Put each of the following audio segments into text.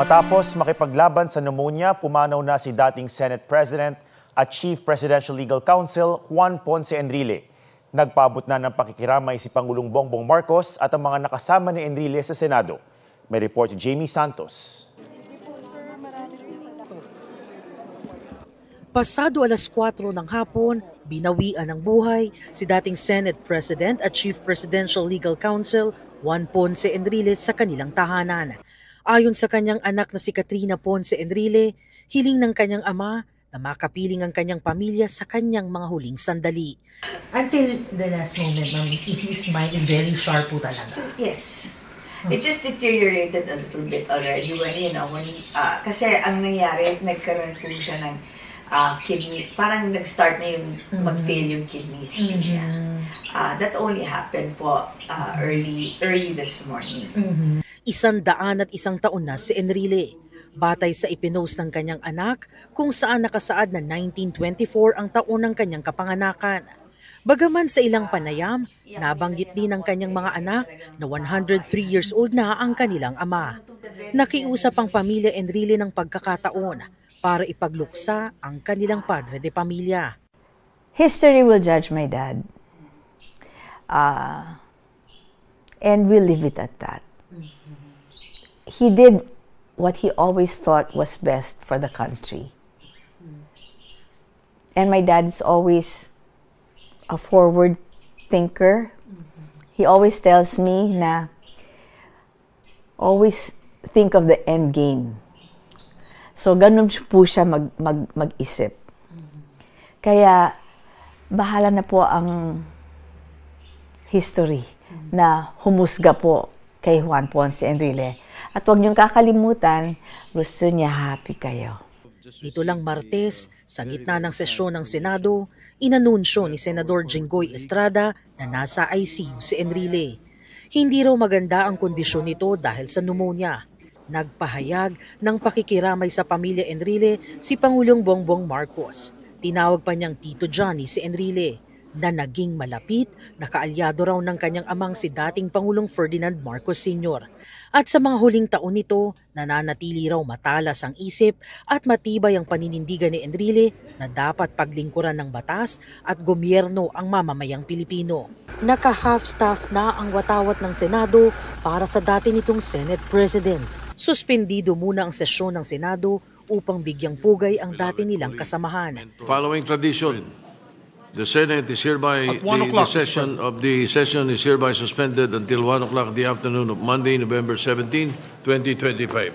Matapos makipaglaban sa pneumonia, pumanaw na si dating Senate President at Chief Presidential Legal Counsel Juan Ponce Enrile. Nagpaabot na ng pakikiramay si Pangulong Bongbong Marcos at ang mga nakasama ni Enrile sa Senado. May report si Jamie Santos. Pasado alas 4 ng hapon, binawian ng buhay si dating Senate President at Chief Presidential Legal Counsel Juan Ponce Enrile sa kanilang tahanan. Ayon sa kanyang anak na si Katrina Ponce Enrile, hiling ng kanyang ama na makapiling ang kanyang pamilya sa kanyang mga huling sandali. Until the last moment, ma'am, his mind is very sharp po talaga. Yes. It just deteriorated a little bit already when kasi ang nangyari, nagkaroon po siya ng kidney, parang nag-start na yung mag-fail yung kidneys niya. That only happened po early this morning. 101 taon na si Enrile. Batay sa ipinost ng kanyang anak kung saan nakasaad na 1924 ang taon ng kanyang kapanganakan. Bagaman sa ilang panayam, nabanggit din ng kanyang mga anak na 103 years old na ang kanilang ama. Nakiusap ang pamilya Enrile ng pagkakataon para ipagluksa ang kanilang padre de pamilya. History will judge my dad. And we'll leave it at that. He did what he always thought was best for the country. And my dad is always a forward thinker. He always tells me na always think of the end game. So ganun po siya mag-isip. Kaya bahala na po ang history na humusga po kay Juan Ponce Enrile. At huwag niyong kakalimutan, gusto niya happy kayo. Nito lang Martes, sa gitna ng sesyon ng Senado, inanunsyo ni Senador Jinggoy Estrada na nasa ICU si Enrile. Hindi raw maganda ang kondisyon nito dahil sa pneumonia. Nagpahayag ng pakikiramay sa pamilya Enrile si Pangulong Bongbong Marcos. Tinawag pa niyang Tito Johnny si Enrile na naging malapit na kaalyado raw ng kanyang amang si dating Pangulong Ferdinand Marcos Sr. At sa mga huling taon nito, nananatili raw matalas ang isip at matibay ang paninindigan ni Enrile na dapat paglingkuran ng batas at gobyerno ang mamamayang Pilipino. Naka-half-staff na ang watawat ng Senado para sa dati nitong Senate President. Suspendido muna ang sesyon ng Senado upang bigyang pugay ang dati nilang kasamahan. Following tradition, the Senate is hereby, the session is hereby suspended until 1 o'clock in the afternoon of Monday, November 17, 2025.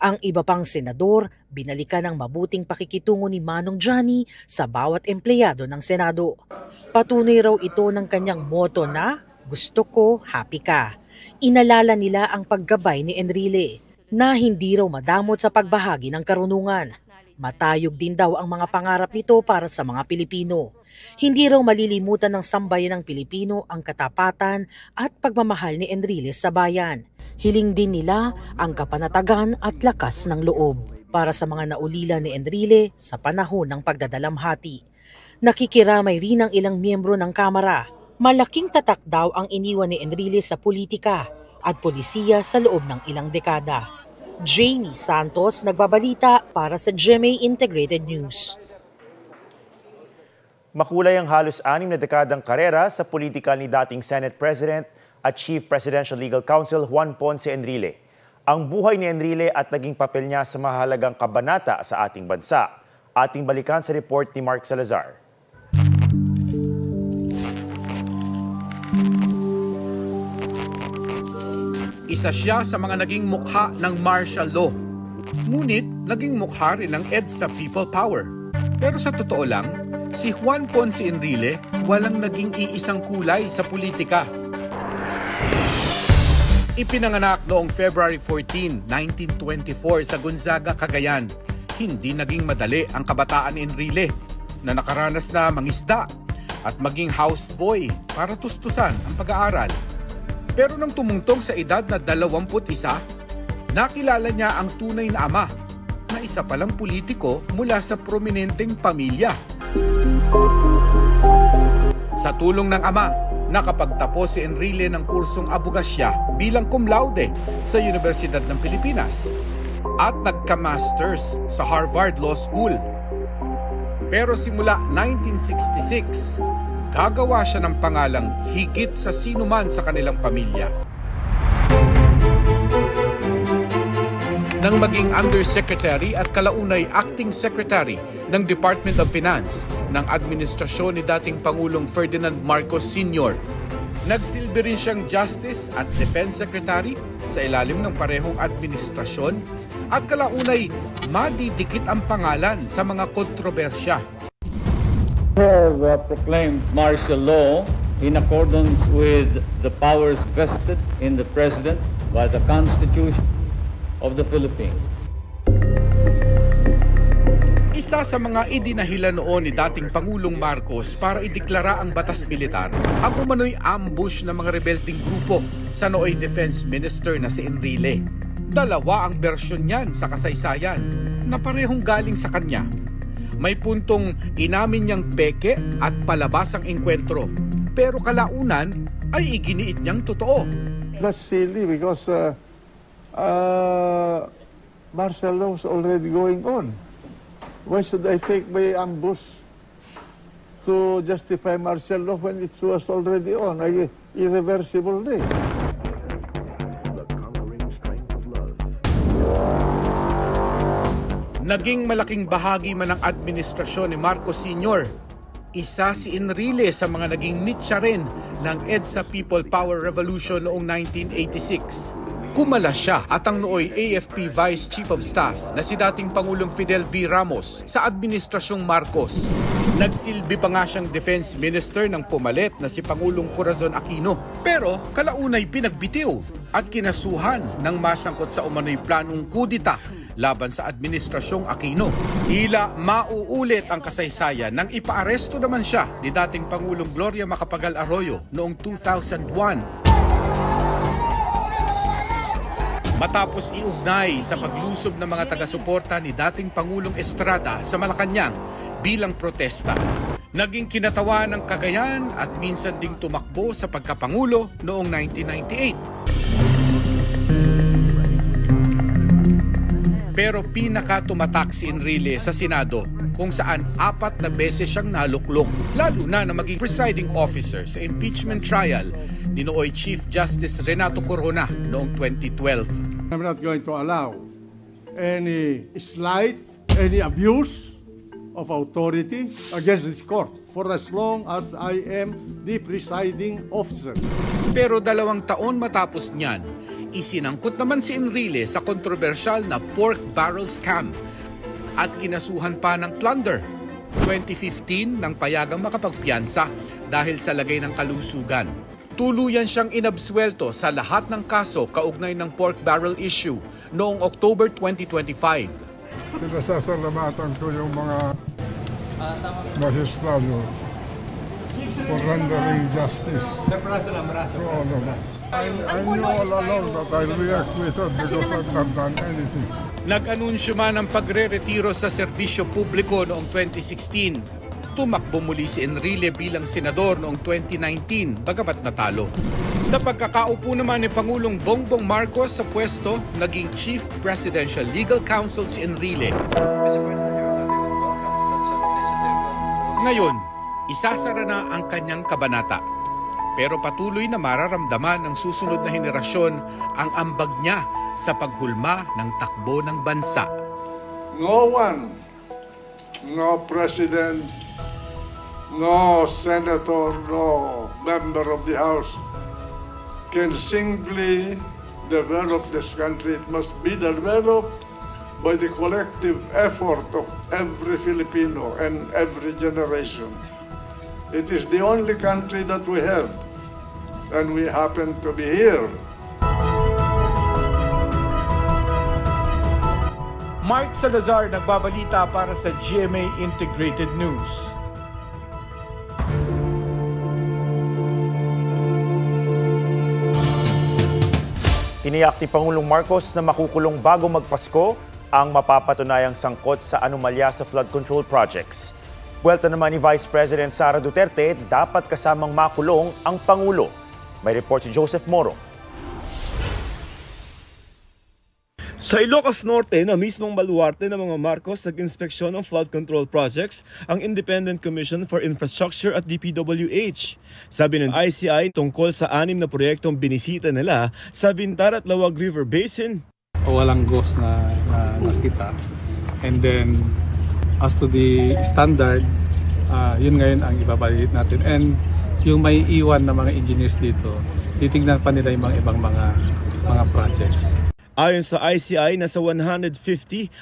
Ang iba pang senador, binalikan ng mabuting pakikitungo ni Manong Johnny sa bawat empleyado ng Senado. Patunay raw ito ng kanyang motto na, "Gusto ko, happy ka." Inalala nila ang paggabay ni Enrile na hindi raw madamot sa pagbahagi ng karunungan. Matayog din daw ang mga pangarap nito para sa mga Pilipino. Hindi raw malilimutan ng sambayan ng Pilipino ang katapatan at pagmamahal ni Enrile sa bayan. Hiling din nila ang kapanatagan at lakas ng loob para sa mga naulila ni Enrile sa panahon ng pagdadalamhati. Nakikiramay rin ang ilang miyembro ng Kamara. Malaking tatak daw ang iniwan ni Enrile sa politika at polisiya sa loob ng ilang dekada. Jamie Santos, nagbabalita para sa GMA Integrated News. Makulay ang halos 6 na dekadang karera sa politika ni dating Senate President at Chief Presidential Legal Counsel Juan Ponce Enrile. Ang buhay ni Enrile at naging papel niya sa mahalagang kabanata sa ating bansa. Ating balikan sa report ni Mark Salazar. Isa siya sa mga naging mukha ng martial law. Ngunit naging mukha rin ng EDSA People Power. Pero sa totoo lang, si Juan Ponce Enrile walang naging iisang kulay sa politika. Ipinanganak noong February 14, 1924 sa Gonzaga, Cagayan. Hindi naging madali ang kabataan ni Enrile na nakaranas na mangisda at maging houseboy para tustusan ang pag-aaral. Pero nang tumungtong sa edad na 21, nakilala niya ang tunay na ama na isa palang politiko mula sa prominenteng pamilya. Sa tulong ng ama, Nakapagtapos si Enrile ng kursong abogasya bilang cum laude sa Universidad ng Pilipinas at nagka-masters sa Harvard Law School. Pero simula 1966, gagawa siya ng pangalang higit sa sinuman sa kanilang pamilya. Nang maging Undersecretary at kalaunay Acting Secretary ng Department of Finance ng administrasyon ni dating Pangulong Ferdinand Marcos Sr. Nagsilbi rin siyang Justice at Defense Secretary sa ilalim ng parehong administrasyon at kalaunay madidikit ang pangalan sa mga kontrobersya. Have proclaimed martial law in accordance with the powers vested in the President by the Constitution of the Philippines. Isa sa mga idinahilan noon ni dating Pangulong Marcos para ideklara ang batas militar ang umano'y ambush ng mga rebelding grupo sa nooy Defense Minister na si Enrile. Dalawa ang bersyon niyan sa kasaysayan na parehong galing sa kanya. May puntong inamin niyang peke at palabas ang engkwentro, pero kalaunan ay iginiit niyang totoo. That's silly because martial law is already going on. Why should I fake my ambush to justify martial law when it was already on, an irreversible day? Naging malaking bahagi man ng administrasyon ni Marcos Sr. Isa si Enrile sa mga naging mitya rin ng EDSA People Power Revolution noong 1986. Kumala siya at ang nooy AFP Vice Chief of Staff na si dating Pangulong Fidel V. Ramos sa Administrasyong Marcos. Nagsilbi pa nga siyang Defense Minister ng pumalit na si Pangulong Corazon Aquino. Pero kalaunay pinagbitiw at kinasuhan ng masangkot sa umano'y planong kudita laban sa Administrasyong Aquino. Tila mauulit ang kasaysayan nang ipaaresto naman siya ni dating Pangulong Gloria Macapagal Arroyo noong 2001. Matapos iugnay sa paglusob ng mga taga-suporta ni dating Pangulong Estrada sa Malacanang bilang protesta. Naging kinatawa ng Cagayan at minsan ding tumakbo sa pagkapangulo noong 1998. Pero pinaka-tumatak si Enrile sa Senado kung saan 4 na beses siyang naluklok, lalo na maging presiding officer sa impeachment trial ni nooy Chief Justice Renato Corona noong 2012. I'm not going to allow any slight, any abuse of authority against this court for as long as I am the presiding officer. Pero 2 taon matapos niyan, isinangkot naman si Enrile sa kontrobersyal na pork barrel scam at kinasuhan pa ng plunder. 2015 nang payagang makapagpiyansa dahil sa lagay ng kalusugan. Tuluyan siyang inabsuelto sa lahat ng kaso kaugnay ng pork barrel issue noong October 2025. Pinasasalamatan ko yung mga magistrado for rendering justice to all of us. I knew all along that I'll be acquitted because I've not done anything. Nag-anunsyo man ng pagre-retiro sa serbisyo publiko noong 2016. Tumakbo muli si Enrile bilang senador noong 2019 bagamat natalo. Sa pagkakaupo naman ni Pangulong Bongbong Marcos sa pwesto, naging Chief Presidential Legal Counsel si Enrile. Ngayon, isasara na ang kanyang kabanata. Pero patuloy na mararamdaman ng susunod na henerasyon ang ambag niya sa paghulma ng takbo ng bansa. No one, no president, no senator, no member of the House can singly develop this country. It must be developed by the collective effort of every Filipino and every generation. It is the only country that we have, and we happen to be here. Mark Salazar nagbabalita para sa GMA Integrated News. Tiniyak ni Pangulong Marcos na makukulong bago magpasko ang mapapatunayang sangkot sa anomalya sa flood control projects. Buwelta naman ni Vice President Sara Duterte, dapat kasamang makulong ang Pangulo. May report si Joseph Moro. Sa Ilocos Norte na mismong baluarte ng mga Marcos nag-inspeksyon ng flood control projects ang Independent Commission for Infrastructure at DPWH. Sabi ng ICI tungkol sa 6 na proyektong binisita nila sa Vintar at Lawag River Basin. Walang ghost na nakita. And then as to the standard, yun ngayon ang ibabalita natin. And yung may iwan na mga engineers dito, titignan pa nila yung mga ibang mga projects. Ayon sa ICI, nasa 150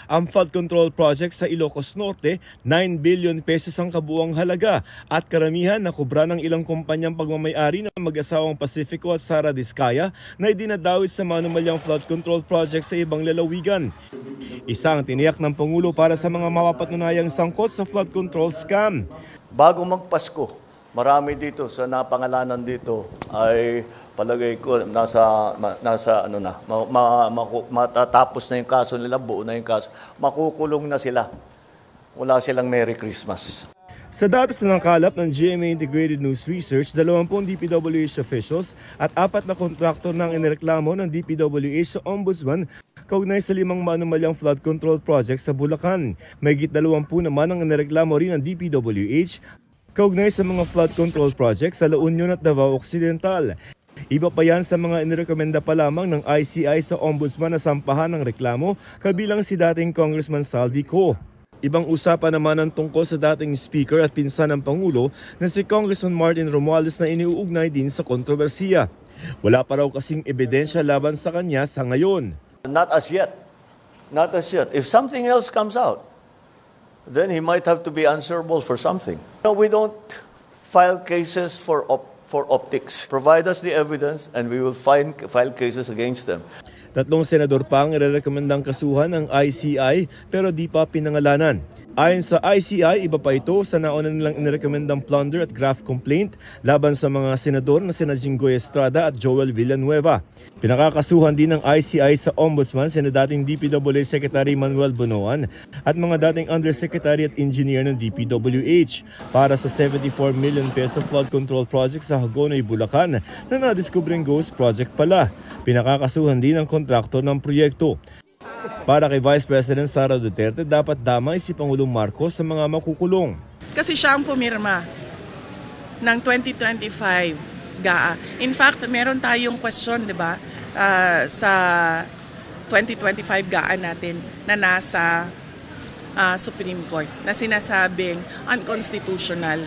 ang flood control project sa Ilocos Norte, 9 billion pesos ang kabuang halaga at karamihan na kubra ng ilang kumpanyang pagmamayari ng mag-asawang Pacifico at Sara Diskaya na idinadawit sa manumalyang flood control project sa ibang lalawigan. Isang tiniyak ng Pangulo para sa mga mapapatunayang sangkot sa flood control scam. Bago magpasko, marami dito sa napangalanan dito ay palagay ko nasa matatapos na yung kaso nila, buo na yung kaso. Makukulong na sila. Wala silang Merry Christmas. Sa datos na nakalap ng GMA Integrated News Research, 20 DPWH officials at 4 na kontraktor ng inireklamo ng DPWH sa Ombudsman kaugnay sa 5 manumalyang flood control projects sa Bulacan. Mahigit 20 naman ang inireklamo rin ng DPWH kaugnay sa mga flood control projects sa La Union at Davao Occidental. Iba pa yan sa mga inirekomenda pa lamang ng ICI sa Ombudsman na sampahan ng reklamo kabilang si dating Congressman Saldi Co. Ibang usapan naman ang tungkol sa dating Speaker at pinsan ng Pangulo na si Congressman Martin Romualdez na iniuugnay din sa kontrobersiya. Wala pa raw kasing ebidensya laban sa kanya sa ngayon. Not as yet. Not as yet. If something else comes out, then he might have to be answerable for something. No, we don't file cases for optics. Provide us the evidence and we will file cases against them. 3 senador pa ang irerekomendang kasuhan ng ICI pero di pa pinangalanan. Ayon sa ICI, iba pa ito sa nauna nilang inirekomendang plunder at graft complaint laban sa mga senador na sina Jinggoy Estrada at Joel Villanueva. Pinakakasuhan din ng ICI sa Ombudsman sina dating DPWH Secretary Manuel Bonoan at mga dating Undersecretary at Engineer ng DPWH para sa 74 million peso flood control project sa Hagonoy, Bulacan na nadiskubreng ghost project pala. Pinakakasuhan din ang kontraktor ng proyekto. Para kay Vice President Sara Duterte, dapat damay si Pangulong Marcos sa mga makukulong. Kasi siya ang pumirma ng 2025 GAA. In fact, meron tayong question, di ba, sa 2025 GAA natin na nasa Supreme Court na sinasabing unconstitutional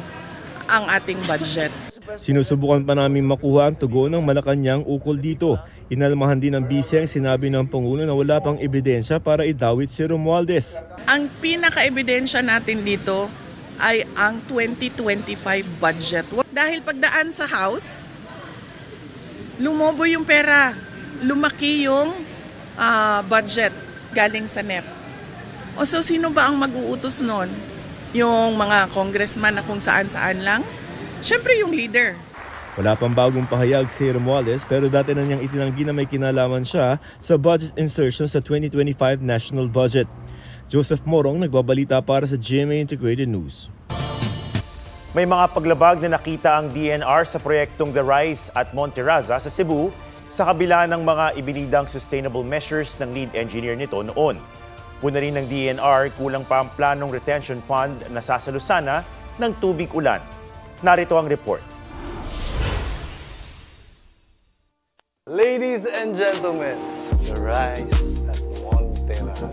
ang ating budget. Sinusubukan pa namin makuha ang tugon ng Malacanang ukol dito. Inalmahan din ng bise ang sinabi ng Pangulo na wala pang ebidensya para idawit si Romualdez. Ang pinaka-ebidensya natin dito ay ang 2025 budget. Dahil pagdaan sa House, lumobo yung pera, lumaki yung budget galing sa NEP. O so sino ba ang mag-uutos nun? Yung mga congressman na kung saan-saan lang? Siyempre yung leader. Wala pang bagong pahayag si Romualdez pero dati na niyang itinanggi na may kinalaman siya sa budget insertion sa 2025 national budget. Joseph Morong nagbabalita para sa GMA Integrated News. May mga paglabag na nakita ang DNR sa proyektong The Rise at Monteraza sa Cebu sa kabila ng mga ibinidang sustainable measures ng lead engineer nito noon. Una rin ng DNR, kulang pa ang planong retention pond na sasalusana ng tubig ulan. Narito ang report. Ladies and gentlemen, The Rise at Monteraza.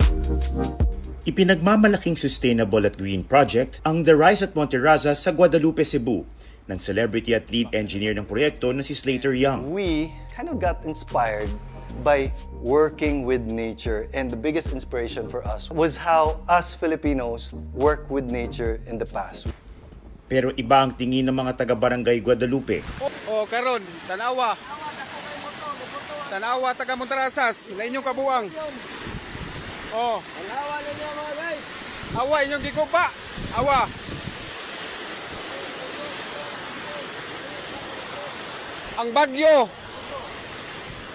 Ipinagmamalaking sustainable at green project ang The Rise at Monteraza sa Guadalupe, Cebu ng celebrity at lead engineer ng proyekto na si Slater Young. We kind of got inspired by working with nature, and the biggest inspiration for us was how us Filipinos work with nature in the past. Pero iba ang tingin ng mga taga-barangay Guadalupe. Karon, tanawa taga Monterasas, na inyong kabuang. Tanawa ninyo mga guys. Awa inyong gikupa. Awa. Ang bagyo.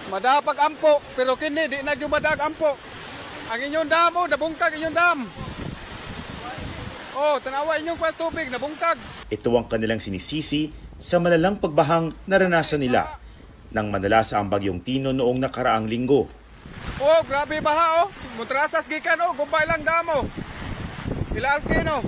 Madapag ampo, pero kini di na gyud madag ampo. Ang inyong damo, nabungkag inyong dam. Oh, tanawa inyong kwas tubig, nabungkag. Ito ang kanilang sinisisi sa malalang pagbahang naranasan nila nang manalasa ang bagyong Tino noong nakaraang linggo. Oh, grabe baha oh. Mutrasas gikan oh, gumpay lang damo. Ilalkin oh.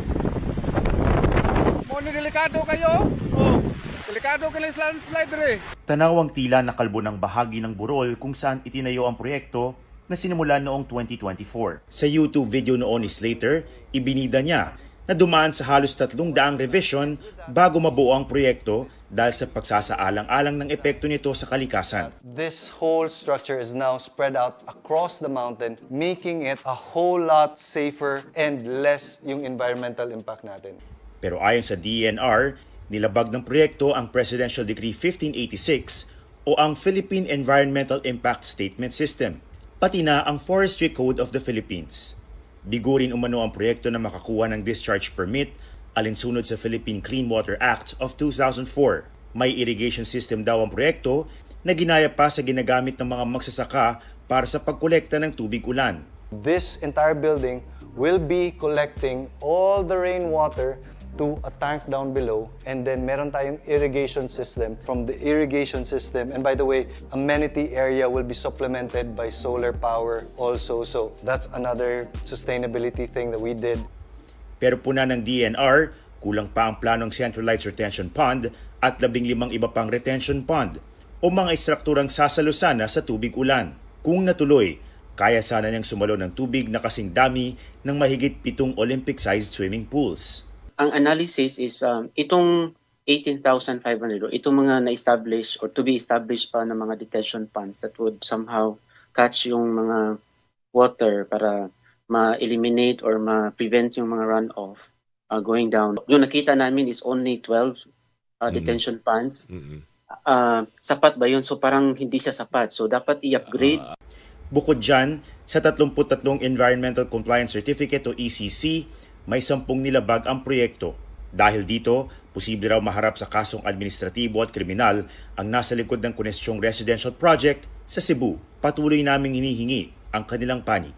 Mo ni delikado kayo oh. Delikado kayo slide re. Tanawang tila nakalbo ng bahagi ng burol kung saan itinayo ang proyekto na sinimulan noong 2024. Sa YouTube video noon ni Slater, ibinida niya na dumaan sa halos 300 revision bago mabuo ang proyekto dahil sa pagsasaalang-alang ng epekto nito sa kalikasan. This whole structure is now spread out across the mountain, making it a whole lot safer and less yung environmental impact natin. Pero ayon sa DENR, nilabag ng proyekto ang Presidential Decree 1586 o ang Philippine Environmental Impact Statement System, pati na ang Forestry Code of the Philippines. Bigurin umano ang proyekto na makakuha ng discharge permit alinsunod sa Philippine Clean Water Act of 2004. May irrigation system daw ang proyekto na ginaya pa sa ginagamit ng mga magsasaka para sa pagkolekta ng tubig ulan. This entire building will be collecting all the rainwater to a tank down below, and then meron tayong irrigation system. From the irrigation system, and by the way, amenity area will be supplemented by solar power also. So that's another sustainability thing that we did. Pero puna ng DENR, kulang pa ang planong centralized retention pond at 15 iba pang retention pond o mga istrukturang sasalusana sa tubig ulan. Kung natuloy, kaya sana niyang sumalo ng tubig na kasing dami ng mahigit 7 Olympic-sized swimming pools. Ang analysis is itong 18,500, itong mga na-establish or to be established pa ng mga detention ponds that would somehow catch yung mga water para ma-eliminate or ma-prevent yung mga runoff going down. Yung nakita namin is only 12 detention ponds. Sapat ba yun? So parang hindi siya sapat. So dapat i-upgrade. Bukod dyan, sa 33 Environmental Compliance Certificate o ECC, may 10 nilabag ang proyekto. Dahil dito, posible raw maharap sa kasong administratibo at kriminal ang nasa likod ng konestyong residential project sa Cebu. Patuloy naming hinihingi ang kanilang panig.